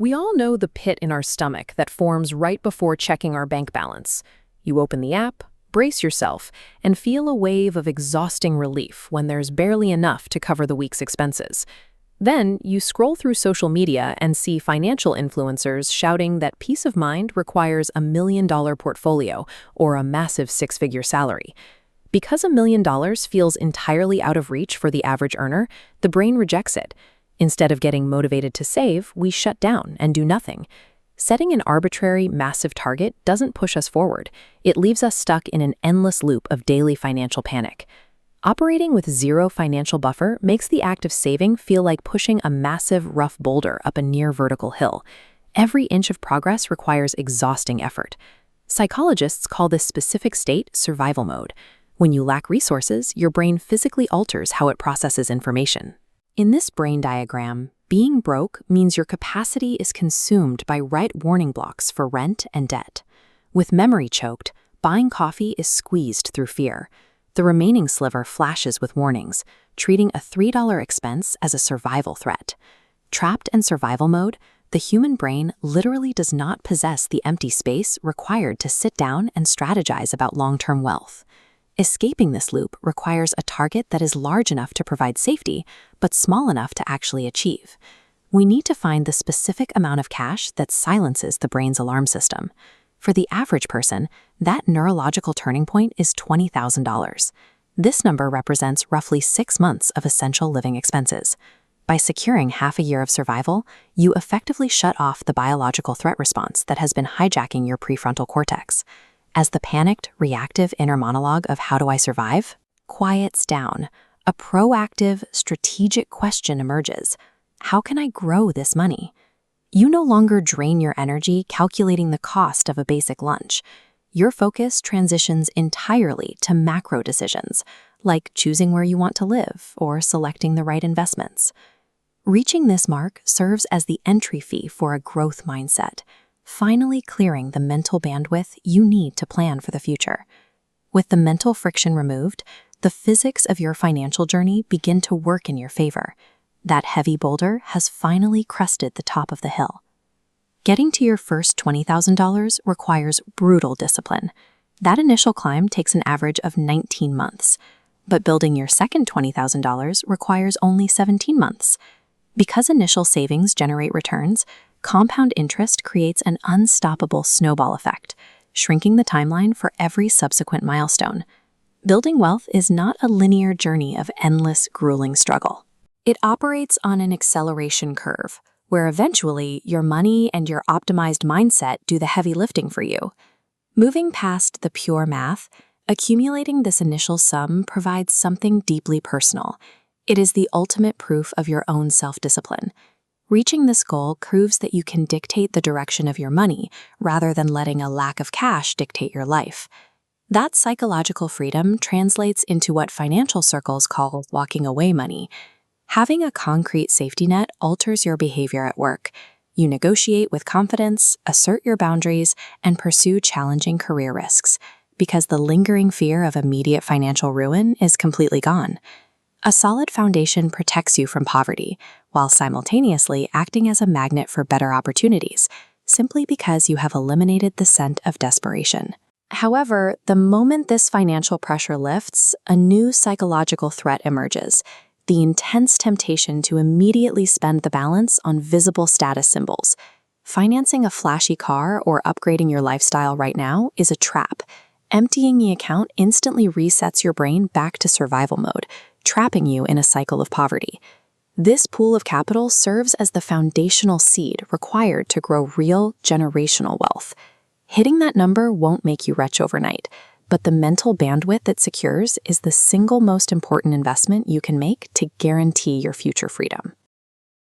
We all know the pit in our stomach that forms right before checking our bank balance. You open the app, brace yourself, and feel a wave of exhausting relief when there's barely enough to cover the week's expenses. Then you scroll through social media and see financial influencers shouting that peace of mind requires $1 million portfolio or a massive six-figure salary. Because $1 million feels entirely out of reach for the average earner, the brain rejects it. Instead of getting motivated to save, we shut down and do nothing. Setting an arbitrary, massive target doesn't push us forward. It leaves us stuck in an endless loop of daily financial panic. Operating with zero financial buffer makes the act of saving feel like pushing a massive, rough boulder up a near-vertical hill. Every inch of progress requires exhausting effort. Psychologists call this specific state survival mode. When you lack resources, your brain physically alters how it processes information. In this brain diagram, being broke means your capacity is consumed by right warning blocks for rent and debt. With memory choked, buying coffee is squeezed through fear. The remaining sliver flashes with warnings, treating a $3 expense as a survival threat. Trapped in survival mode, the human brain literally does not possess the empty space required to sit down and strategize about long-term wealth. Escaping this loop requires a target that is large enough to provide safety, but small enough to actually achieve. We need to find the specific amount of cash that silences the brain's alarm system. For the average person, that neurological turning point is $20,000. This number represents roughly 6 months of essential living expenses. By securing half a year of survival, you effectively shut off the biological threat response that has been hijacking your prefrontal cortex. As the panicked, reactive inner monologue of "how do I survive?" quiets down, a proactive, strategic question emerges. How can I grow this money? You no longer drain your energy calculating the cost of a basic lunch. Your focus transitions entirely to macro decisions, like choosing where you want to live or selecting the right investments. Reaching this mark serves as the entry fee for a growth mindset, finally clearing the mental bandwidth you need to plan for the future. With the mental friction removed, the physics of your financial journey begin to work in your favor. That heavy boulder has finally crested the top of the hill. Getting to your first $20,000 requires brutal discipline. That initial climb takes an average of 19 months, but building your second $20,000 requires only 17 months. Because initial savings generate returns, compound interest creates an unstoppable snowball effect, shrinking the timeline for every subsequent milestone. Building wealth is not a linear journey of endless, grueling struggle. It operates on an acceleration curve, where eventually your money and your optimized mindset do the heavy lifting for you. Moving past the pure math, accumulating this initial sum provides something deeply personal. It is the ultimate proof of your own self-discipline. Reaching this goal proves that you can dictate the direction of your money rather than letting a lack of cash dictate your life. That psychological freedom translates into what financial circles call walking away money. Having a concrete safety net alters your behavior at work. You negotiate with confidence, assert your boundaries, and pursue challenging career risks, because the lingering fear of immediate financial ruin is completely gone. A solid foundation protects you from poverty, while simultaneously acting as a magnet for better opportunities, simply because you have eliminated the scent of desperation. However, the moment this financial pressure lifts, a new psychological threat emerges: the intense temptation to immediately spend the balance on visible status symbols. Financing a flashy car or upgrading your lifestyle right now is a trap. Emptying the account instantly resets your brain back to survival mode, trapping you in a cycle of poverty. This pool of capital serves as the foundational seed required to grow real, generational wealth. Hitting that number won't make you rich overnight, but the mental bandwidth it secures is the single most important investment you can make to guarantee your future freedom.